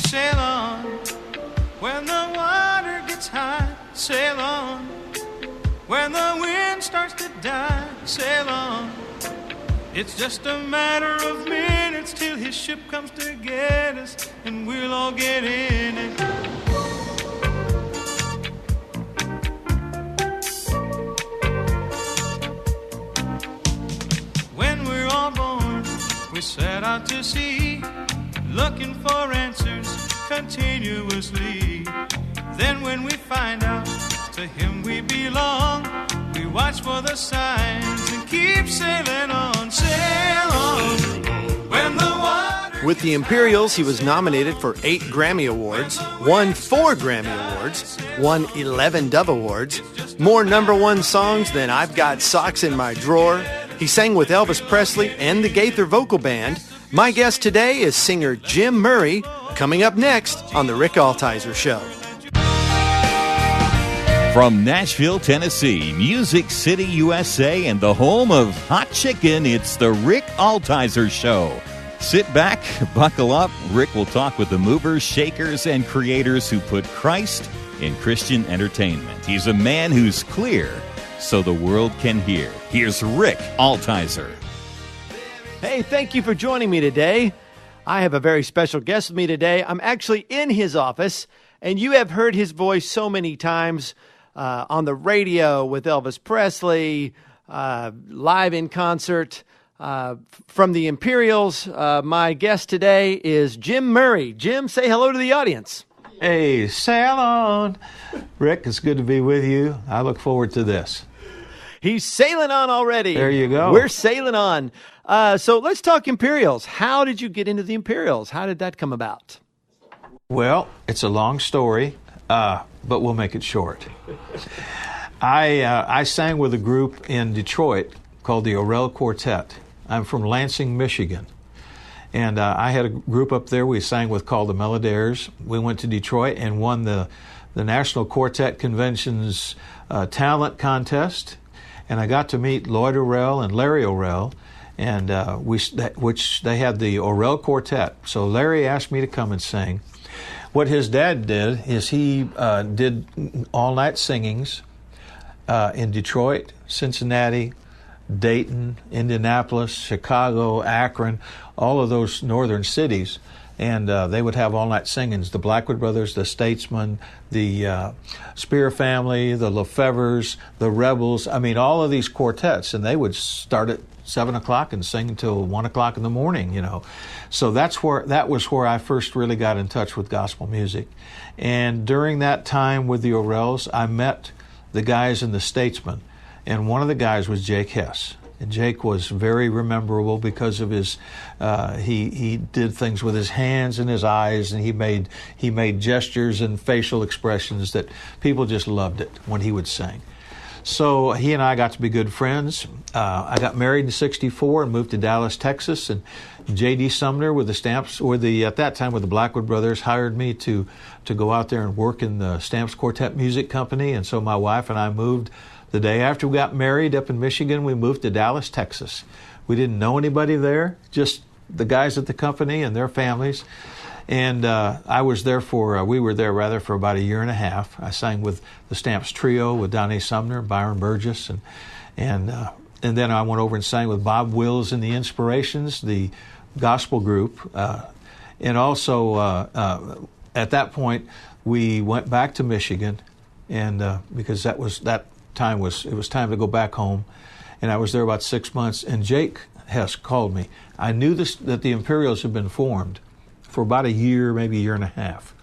sail on. When the water gets high, sail on. When the wind starts to die, sail on. It's just a matter of minutes till his ship comes to get us, and we'll all get in it. When we're all born, we set out to sea, looking for answers continuously. Then when we find out to him we belong, we watch for the signs and keep sailing on, sail on. When the water... With the Imperials, he was nominated for 8 Grammy Awards, won 4 Grammy Awards, won 11 Dove Awards, more #1 songs than I've Got Socks in My Drawer. He sang with Elvis Presley and the Gaither Vocal Band. My guest today is singer Jim Murray, coming up next on The Rick Altizer Show. From Nashville, Tennessee, Music City, USA, and the home of hot chicken, it's the Rick Altizer Show. Sit back, buckle up. Rick will talk with the movers, shakers, and creators who put Christ in Christian entertainment. He's a man who's clear so the world can hear. Here's Rick Altizer. Hey, thank you for joining me today. I have a very special guest with me today. I'm actually in his office, and you have heard his voice so many times on the radio with Elvis Presley, live in concert. From the Imperials, my guest today is Jim Murray. Jim, say hello to the audience. Hey, sail on. Rick, it's good to be with you. I look forward to this. He's sailing on already. There you go. We're sailing on. So let's talk Imperials. How did you get into the Imperials? How did that come about? Well, it's a long story, but we'll make it short. I sang with a group in Detroit called the Orel Quartet. I'm from Lansing, Michigan. And I had a group up there we sang with called the Melodiers. We went to Detroit and won the National Quartet Convention's talent contest. And I got to meet Lloyd Orel and Larry Orel, and which they had the Orel Quartet. So Larry asked me to come and sing. What his dad did is he did all-night singings in Detroit, Cincinnati, Dayton, Indianapolis, Chicago, Akron, all of those northern cities. And they would have all-night singings. The Blackwood Brothers, the Statesmen, the Spear Family, the Lefevres, the Rebels. I mean, all of these quartets. And they would start at 7 o'clock and sing until 1 o'clock in the morning, you know. So that was where I first really got in touch with gospel music. And during that time with the Orels, I met the guys in the Statesmen. And one of the guys was Jake Hess. And Jake was very rememberable because of his, he did things with his hands and his eyes, and he made gestures and facial expressions that people just loved it when he would sing. So he and I got to be good friends. I got married in '64 and moved to Dallas, Texas, and J.D. Sumner with the Stamps, at that time with the Blackwood Brothers, hired me to go out there and work in the Stamps Quartet Music Company, and so my wife and I moved. The day after we got married up in Michigan, we moved to Dallas, Texas. We didn't know anybody there, just the guys at the company and their families. And we were there for about a year and a half. I sang with the Stamps Trio with Donnie Sumner, Byron Burgess, and then I went over and sang with Bob Wills and the Inspirations, the gospel group. And also, at that point, we went back to Michigan, and because it was time to go back home, and I was there about 6 months. And Jake Hess called me. I knew that the Imperials had been formed for about a year, maybe a year and a half.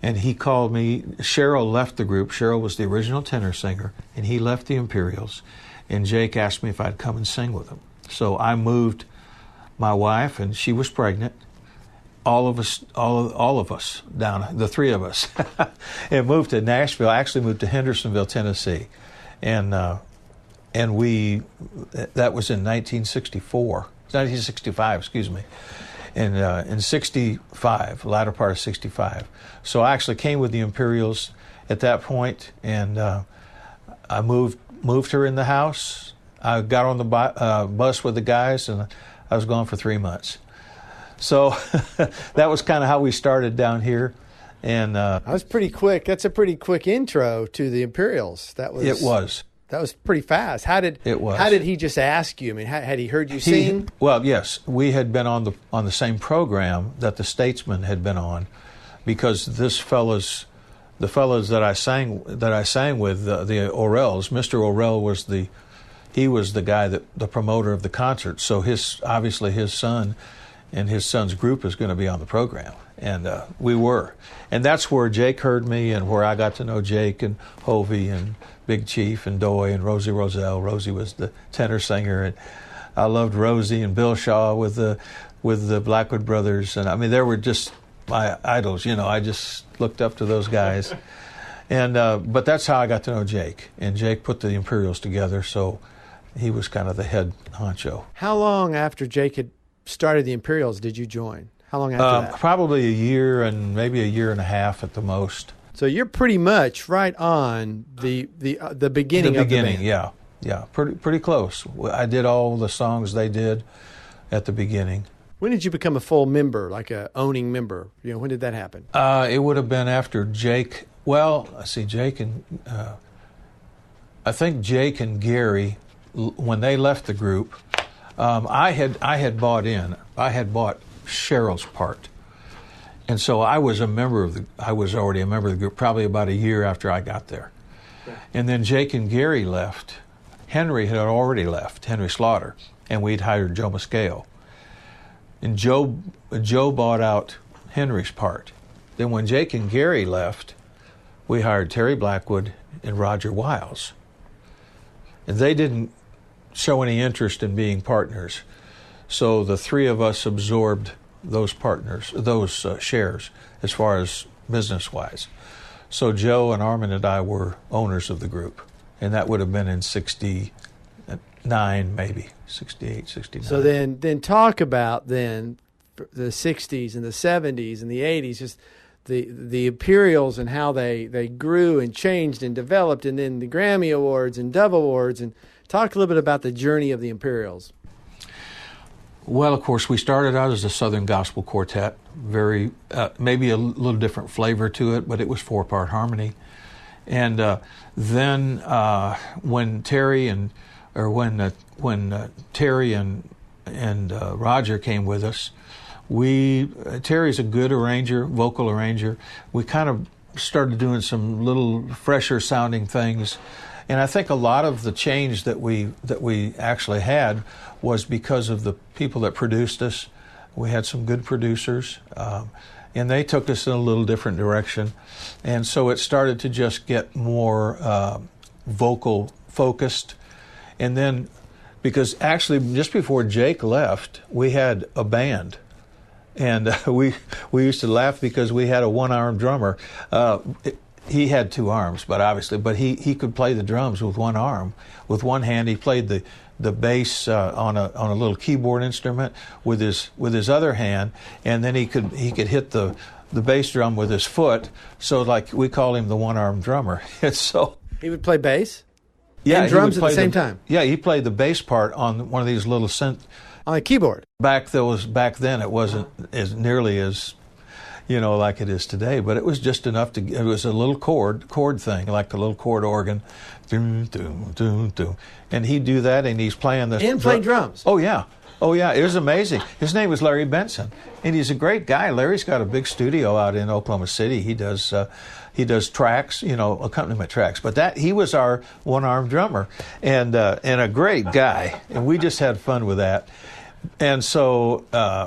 And he called me. Cheryl left the group. Cheryl was the original tenor singer, and he left the Imperials. And Jake asked me if I'd come and sing with him. So I moved my wife, and she was pregnant. All of us down, the three of us, and moved to Nashville. I actually moved to Hendersonville, Tennessee, and we that was in 1965, excuse me, and in '65, latter part of '65. So I actually came with the Imperials at that point, and I moved her in the house. I got on the bus with the guys, and I was gone for 3 months. So that was kind of how we started down here. And that was pretty quick. That's a pretty quick intro to the Imperials. It was. That was pretty fast. How did he just ask you? I mean, had he heard you sing? Well, yes, we had been on the same program that the Statesmen had been on, because the fellas that I sang with, the Orrells. Mr. Orrell was the guy the promoter of the concert. So obviously his son and his son's group is going to be on the program, and we were, and that's where Jake heard me, and where I got to know Jake and Hovey and Big Chief and Doy and Rosie Roselle. Rosie was the tenor singer, and I loved Rosie, and Bill Shaw with the Blackwood Brothers, and I mean they were just my idols. I just looked up to those guys, and but that's how I got to know Jake, and Jake put the Imperials together, so he was kind of the head honcho. How long after Jake had started the Imperials did you join? How long after that? Probably a year, and maybe a year and a half at the most. So you're pretty much right on the beginning of the band. Yeah, pretty close. I did all the songs they did at the beginning. When did you become a full member, like a owning member? When did that happen? It would have been after Jake. Well, I see Jake and I think Jake and Gary, when they left the group. I had bought in. I had bought Cheryl's part, and so I was already a member of the group. Probably about a year after I got there, and then Jake and Gary left. Henry had already left. Henry Slaughter, and we'd hired Joe Mascale. And Joe bought out Henry's part. Then when Jake and Gary left, we hired Terry Blackwood and Roger Wiles, and they didn't show any interest in being partners. So the three of us absorbed those shares as far as business-wise. So Joe and Armin and I were owners of the group, and that would have been in 69, maybe, 68, 69. So then talk about then the 60s and the 70s and the 80s, just the Imperials and how they grew and changed and developed, and then the Grammy Awards and Dove Awards, and talk a little bit about the journey of the Imperials. Well, of course, we started out as a Southern Gospel quartet, very maybe a little different flavor to it, but it was 4-part harmony. And then when Terry and Roger came with us, Terry's a good arranger, vocal arranger. We kind of started doing some little fresher sounding things. And I think a lot of the change that we actually had was because of the people that produced us. We had some good producers, and they took us in a little different direction. And so it started to just get more vocal focused. And then, because actually just before Jake left, we had a band. And we used to laugh because we had a one-armed drummer. He had two arms, but he could play the drums with one arm. With one hand, he played the bass on a little keyboard instrument with his other hand, and then he could hit the bass drum with his foot. So like we call him the one-armed drummer. And so he would play bass, and drums at the same time. Yeah, he played the bass part on one of these little synth on a keyboard. Back then, it wasn't as nearly as like it is today, but it was just enough it was a little chord thing, like a little chord organ. Doom, doom, doom, doom. And he'd do that, and he's playing the... And play drums. Oh, yeah. It was amazing. His name was Larry Benson, and he's a great guy. Larry's got a big studio out in Oklahoma City. He does tracks, accompaniment tracks. But he was our one-armed drummer, and a great guy. And we just had fun with that. And so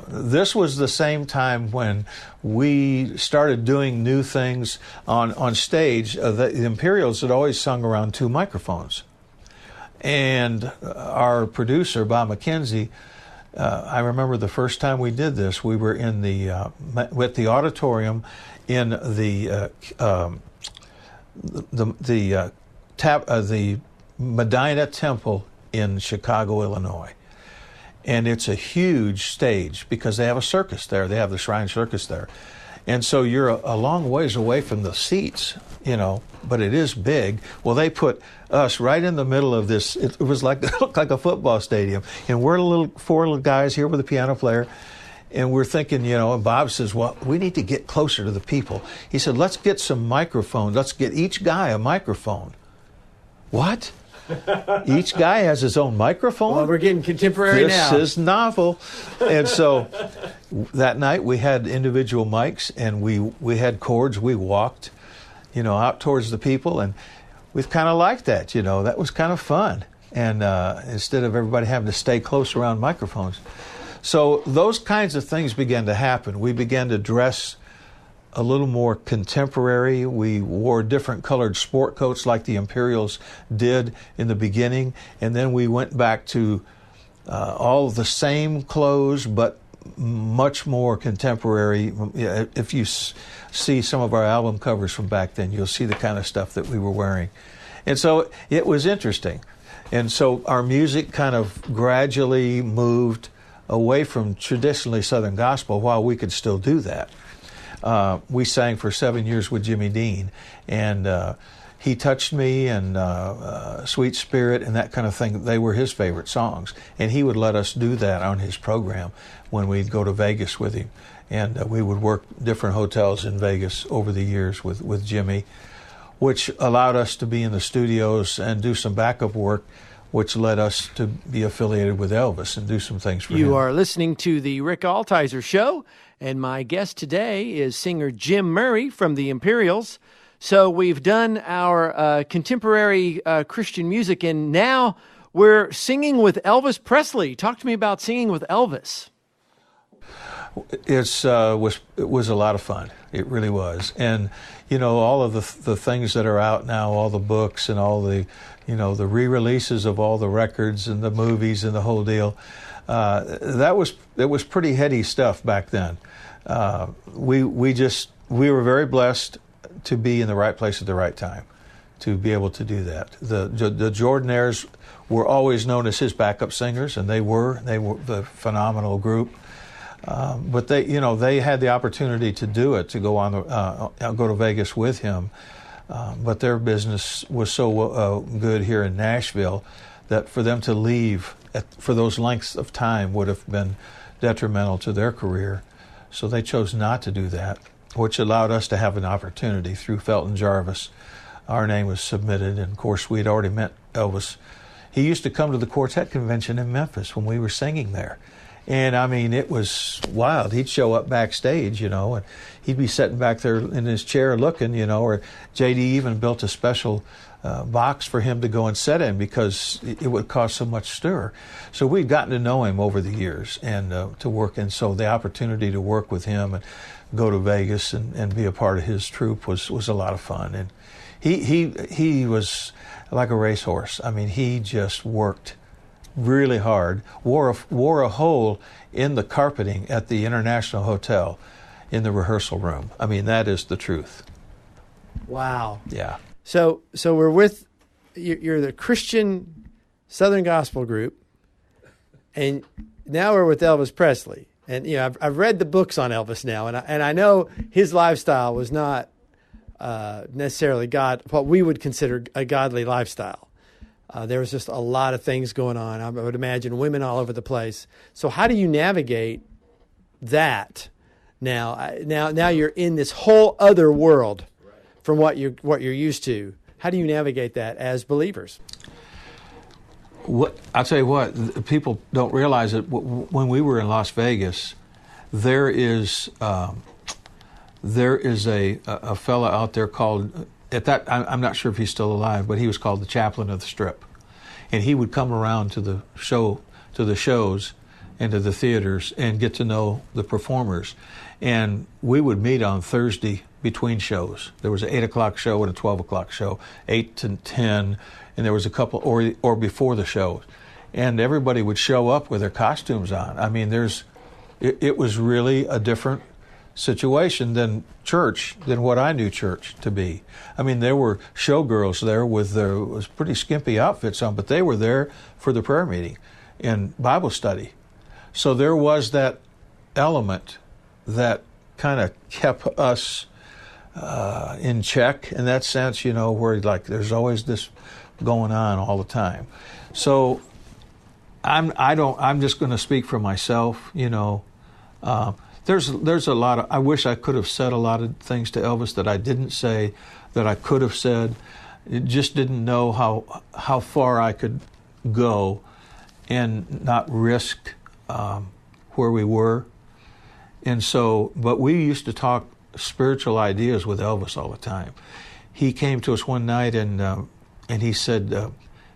this was the same time when we started doing new things on stage. The Imperials had always sung around two microphones. And our producer, Bob McKenzie, I remember the first time we did this, we were in with the auditorium in the Medina Temple in Chicago, Illinois. And it's a huge stage because they have a circus there. They have the Shrine Circus there. And so you're a long ways away from the seats, but it is big. Well, they put us right in the middle of this. It looked like a football stadium. And we're four little guys here with a piano player. And we're thinking, and Bob says, well, we need to get closer to the people. He said, let's get some microphones. Let's get each guy a microphone. What? Each guy has his own microphone? Well, we're getting contemporary now. This is novel. And so that night we had individual mics, and we had cords. We walked, out towards the people, and we kind of liked that, That was kind of fun. And instead of everybody having to stay close around microphones. So those kinds of things began to happen. We began to dress a little more contemporary. We wore different colored sport coats like the Imperials did in the beginning. And then we went back to all the same clothes, but much more contemporary. If you see some of our album covers from back then, you'll see the kind of stuff that we were wearing. And so it was interesting. And so our music kind of gradually moved away from traditionally Southern gospel while we could still do that. We sang for 7 years with Jimmy Dean, and He Touched Me and Sweet Spirit and that kind of thing. They were his favorite songs, and he would let us do that on his program when we'd go to Vegas with him. And we would work different hotels in Vegas over the years with Jimmy, which allowed us to be in the studios and do some backup work, which led us to be affiliated with Elvis and do some things for him. You are listening to the Rick Altizer Show, and my guest today is singer Jim Murray from the Imperials. So we've done our contemporary Christian music, and now we're singing with Elvis Presley. Talk to me about singing with Elvis. It was a lot of fun. It really was. And, all of the things that are out now, all the books and all the, the re-releases of all the records and the movies and the whole deal, it was pretty heady stuff back then. We were very blessed to be in the right place at the right time, to be able to do that. The Jordanaires were always known as his backup singers, and they were the phenomenal group. But they had the opportunity to do it, to go go to Vegas with him. But their business was so good here in Nashville that for them to leave for those lengths of time would have been detrimental to their career. So they chose not to do that, which allowed us to have an opportunity through Felton Jarvis. Our name was submitted, and of course we had already met Elvis. He used to come to the quartet convention in Memphis when we were singing there. And I mean, it was wild. He'd show up backstage, and he'd be sitting back there in his chair looking, or JD even built a special box for him to go and sit in because it would cause so much stir. So we'd gotten to know him over the years and to work. And so the opportunity to work with him and go to Vegas and be a part of his troupe was a lot of fun. And he was like a racehorse. I mean, he just worked really hard, wore a hole in the carpeting at the International Hotel in the rehearsal room. I mean, that is the truth. Wow. Yeah. So we're with, you're the Christian Southern Gospel group, and now we're with Elvis Presley. And, I've read the books on Elvis now, and I know his lifestyle was not necessarily what we would consider a godly lifestyle. There was just a lot of things going on. I would imagine women all over the place. So how do you navigate that now? Now you're in this whole other world from what you're used to. How do you navigate that as believers? I'll tell you what, people don't realize it. When we were in Las Vegas, there is a fella out there called, at that, I'm not sure if he's still alive, but he was called the chaplain of the Strip. And he would come around to the shows and to the theaters and get to know the performers. And we would meet on Thursday between shows. There was an 8 o'clock show and a 12 o'clock show, 8 to 10, and there was a couple, or before the shows. And everybody would show up with their costumes on. I mean, it was really a different situation than what I knew church to be. I mean, there were showgirls there with was pretty skimpy outfits on, but they were there for the prayer meeting and Bible study. So there was that element that kind of kept us in check in that sense, where there's always this going on all the time. So I'm just going to speak for myself, There's a lot of. I wish I could have said a lot of things to Elvis that I didn't say, that I could have said. Just didn't know how far I could go, and not risk where we were. And so, but we used to talk spiritual ideas with Elvis all the time. He came to us one night and he said,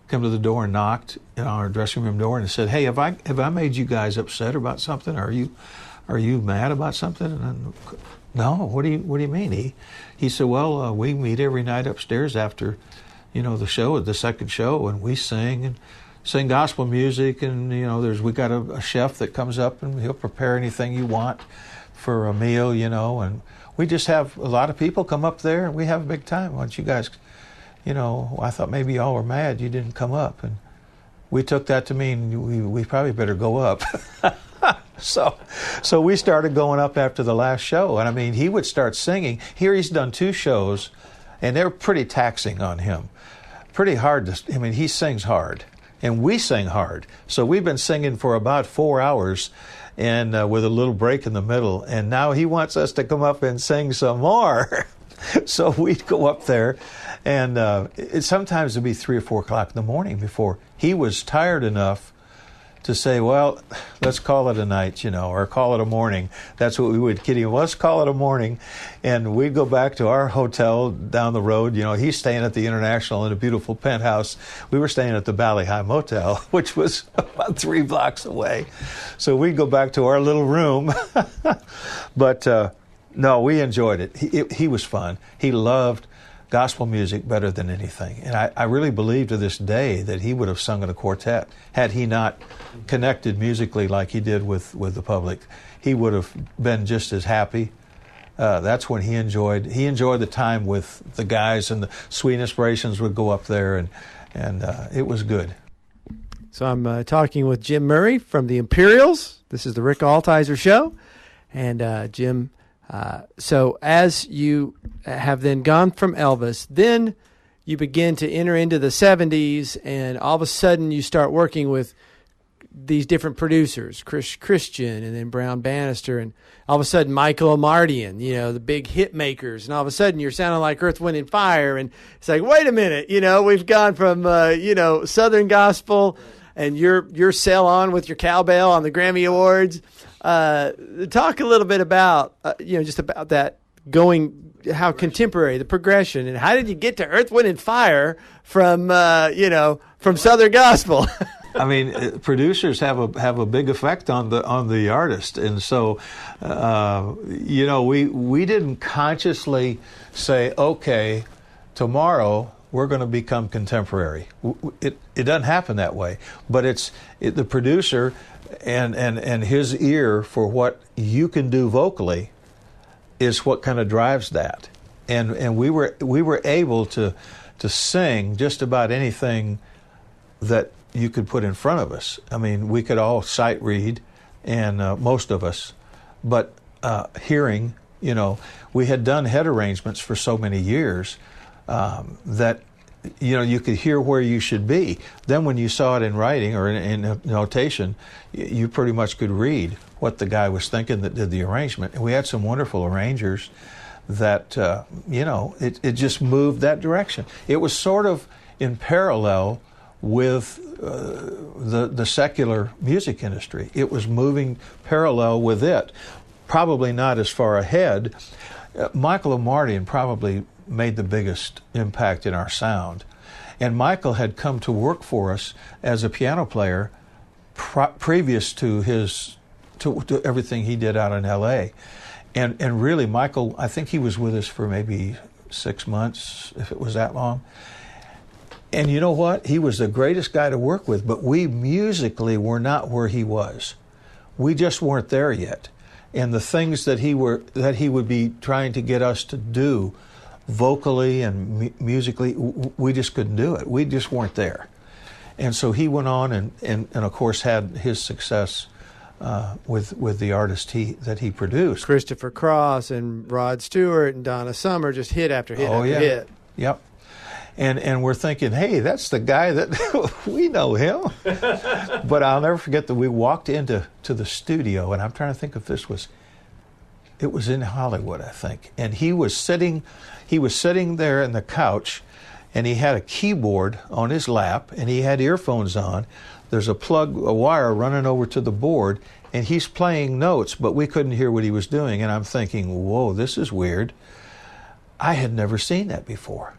come to the door and knocked on our dressing room door and said, "Hey, have I made you guys upset about something? Are you mad about something?" And no, what do you mean? He said, "Well, we meet every night upstairs after, the show, the second show, and we sing gospel music, and we got a chef that comes up and he'll prepare anything you want for a meal, and we just have a lot of people come up there and we have a big time. Why don't you guys, I thought maybe y'all were mad you didn't come up." And we took that to mean we probably better go up. So we started going up after the last show, and I mean, he would start singing. Here he's done 2 shows, and they're pretty taxing on him. Pretty hard he sings hard, and we sing hard. So we've been singing for about 4 hours, and with a little break in the middle, and now he wants us to come up and sing some more. So we'd go up there, and sometimes it'd be 3 or 4 o'clock in the morning before he was tired enough to say, "Well, let's call it a night, or call it a morning." That's what we would kid him. "Let's call it a morning." And we'd go back to our hotel down the road. He's staying at the International in a beautiful penthouse. We were staying at the Valley High Motel, which was about 3 blocks away. So we'd go back to our little room. But no, we enjoyed it. He was fun. He loved gospel music better than anything. And I really believe to this day that he would have sung in a quartet had he not connected musically like he did with the public. He would have been just as happy. That's when he enjoyed the time with the guys, and the Sweet Inspirations would go up there, and it was good. So I'm talking with Jim Murray from the Imperials. This is the Rick Altizer Show. And Jim, so as you have then gone from Elvis, then you begin to enter into the 70s, and all of a sudden you start working with these different producers, Christian, and then Brown Bannister, and all of a sudden Michael Amardian, the big hit makers, and all of a sudden you're sounding like Earth, Wind, and Fire, and it's like, wait a minute, we've gone from Southern gospel, and you're sail on with your cowbell on the Grammy Awards. Talk a little bit about just about that how contemporary, the progression, and how did you get to Earth, Wind, and Fire from Southern gospel? I mean, producers have a big effect on the artist, and so we didn't consciously say, okay, tomorrow we're going to become contemporary. It doesn't happen that way, but the producer and his ear for what you can do vocally is what kind of drives that, and we were able to sing just about anything that you could put in front of us. I mean, we could all sight read, and most of us, but hearing, we had done head arrangements for so many years that you could hear where you should be. Then when you saw it in writing or in notation, you pretty much could read what the guy was thinking that did the arrangement. And we had some wonderful arrangers that, it just moved that direction. It was sort of in parallel with the secular music industry. It was moving parallel with it, probably not as far ahead. Michael Amardian probably made the biggest impact in our sound. And Michael had come to work for us as a piano player previous to to everything he did out in L.A. And really, Michael, I think he was with us for maybe 6 months, if it was that long. And you know what? He was the greatest guy to work with, but we musically were not where he was. We just weren't there yet. And the things that he would be trying to get us to do vocally and musically, we just couldn't do it. We just weren't there. And so he went on and of course had his success with the artist that he produced. Christopher Cross and Rod Stewart and Donna Summer, just hit after hit after hit. Yep. And we're thinking, hey, that's the guy that we know him. But I'll never forget that we walked into the studio, and I'm trying to think if it was in Hollywood, I think. And he was sitting there in the couch, and he had a keyboard on his lap, and he had earphones on. There's a wire running over to the board, and he's playing notes, but we couldn't hear what he was doing. And I'm thinking, whoa, this is weird. I had never seen that before.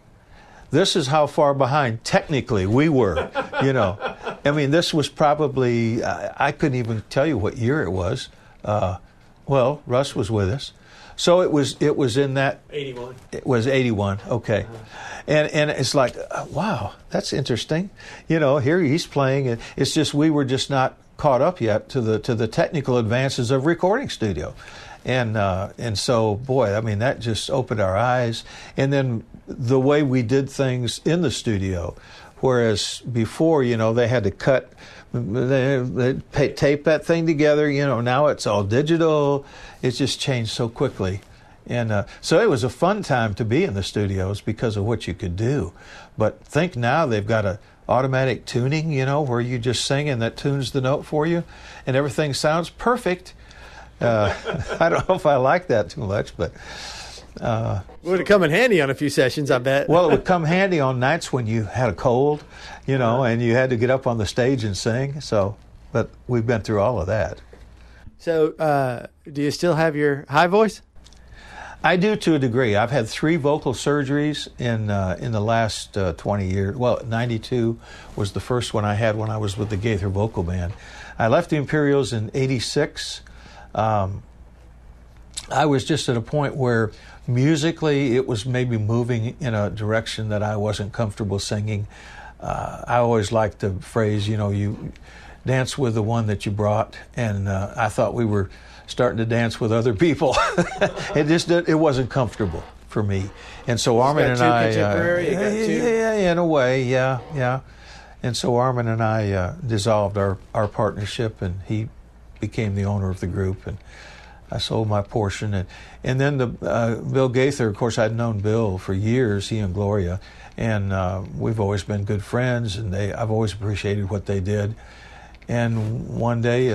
This is how far behind technically we were, you know. I mean, this was probably, I couldn't even tell you what year it was. Well, Russ was with us. So it was in that 81. It was 81. Okay. And it's like, wow, that's interesting. You know, here he's playing, and it's just we were just not caught up yet to the technical advances of recording studio. And so, boy, I mean, that just opened our eyes. And then the way we did things in the studio, whereas before, you know, they had to cut, they tape that thing together. You know, now it's all digital. It's just changed so quickly. And so it was a fun time to be in the studios because of what you could do. But think now they've got a automatic tuning, you know, where you just sing and that tunes the note for you, and everything sounds perfect. I don't know if I like that too much, but would have come in handy on a few sessions, I bet. Well, it would come handy on nights when you had a cold, you know, and you had to get up on the stage and sing. So, but we've been through all of that. So, do you still have your high voice? I do, to a degree. I've had 3 vocal surgeries in the last 20 years. Well, 92 was the first one I had when I was with the Gaither vocal band. I left the Imperials in 86. I was just at a point where musically it was maybe moving in a direction that I wasn't comfortable singing. I always liked the phrase, you know, you dance with the one that you brought, and I thought we were starting to dance with other people. It wasn't comfortable for me. And so Armin and I, in a way, yeah. And so Armin and I dissolved our partnership, and he became the owner of the group, and I sold my portion. And then Bill Gaither, of course, I'd known Bill for years, he and Gloria, and we've always been good friends, and I've always appreciated what they did. And one day,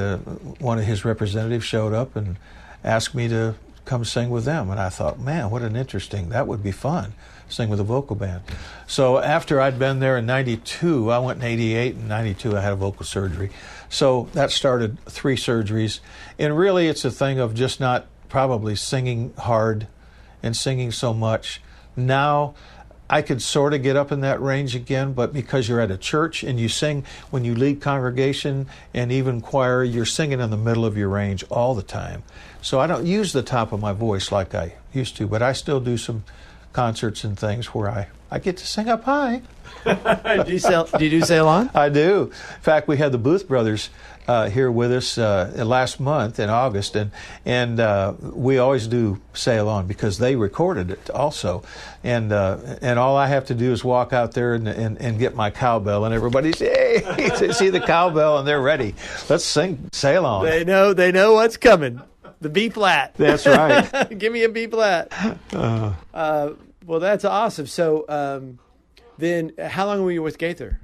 one of his representatives showed up and asked me to come sing with them. And I thought, man, that would be fun, sing with a vocal band. So after I'd been there in 92, I went in 88, and 92 I had a vocal surgery. So that started 3 surgeries. And really it's a thing of just not probably singing hard and singing so much. Now I could sort of get up in that range again, but because you're at a church and you sing, when you lead congregation and even choir, you're singing in the middle of your range all the time. So I don't use the top of my voice like I used to, but I still do some concerts and things where I get to sing up high. Do you do sail on? I do. In fact, we had the Booth Brothers here with us last month in August, and we always do Sail On because they recorded it also, and all I have to do is walk out there and get my cowbell, and everybody's hey, they see the cowbell and they're ready. Let's sing Sail On. They know what's coming. The B flat. That's right. Give me a B flat. Well, that's awesome. So then, how long were you with Gaither?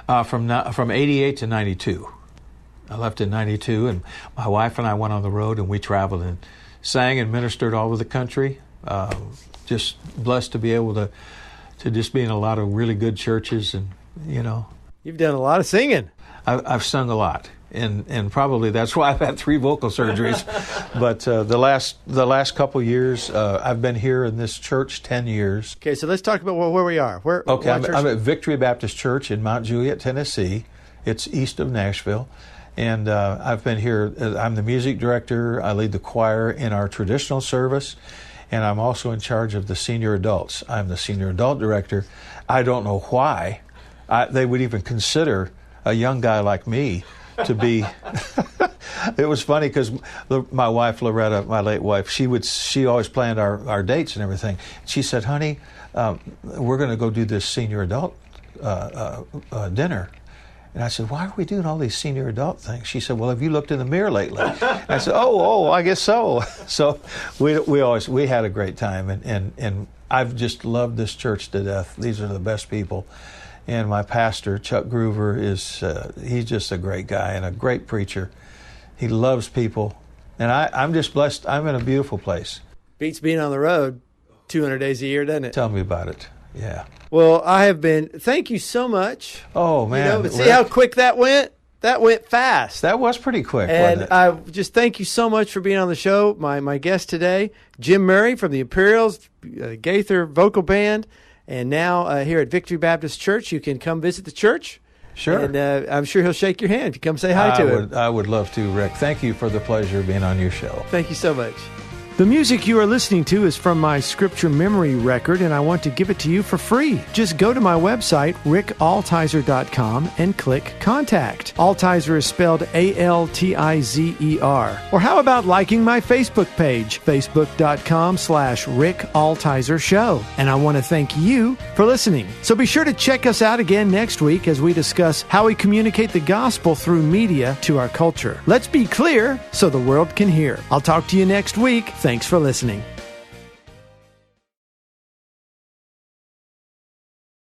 From 88 to 92. I left in 92, and my wife and I went on the road, and we traveled and sang and ministered all over the country. Just blessed to be able to just be in a lot of really good churches, and you know. You've done a lot of singing. I've sung a lot, and probably that's why I've had 3 vocal surgeries. But the last couple years, I've been here in this church 10 years. Okay, so let's talk about where we are. Okay, I'm at Victory Baptist Church in Mount Juliet, Tennessee. It's east of Nashville. And I've been here. I'm the music director. I lead the choir in our traditional service, and I'm also in charge of the senior adults. I'm the senior adult director. I don't know why they would even consider a young guy like me to be. It was funny because my wife Loretta, my late wife, she always planned our dates and everything. She said, "Honey, we're going to go do this senior adult dinner." And I said, why are we doing all these senior adult things? She said, well, have you looked in the mirror lately? I said, oh, I guess so. So we had a great time, and I've just loved this church to death. These are the best people. And my pastor, Chuck Groover, he's just a great guy and a great preacher. He loves people. And I'm just blessed. I'm in a beautiful place. Beats being on the road 200 days a year, doesn't it? Tell me about it. Yeah. Well, thank you so much. Oh, man. See how quick that went? That went fast. That was pretty quick, and wasn't it? I just thank you so much for being on the show. My guest today, Jim Murray from the Imperials, Gaither vocal band, and now here at Victory Baptist Church. You can come visit the church. Sure. And I'm sure he'll shake your hand if you come say hi to him. I would love to, Rick. Thank you for the pleasure of being on your show. Thank you so much. The music you are listening to is from my scripture memory record, and I want to give it to you for free. Just go to my website, rickaltizer.com, and click Contact. Altizer is spelled Altizer. Or how about liking my Facebook page, facebook.com/Rick Altizer Show. And I want to thank you for listening. So be sure to check us out again next week as we discuss how we communicate the gospel through media to our culture. Let's be clear so the world can hear. I'll talk to you next week. Thanks for listening.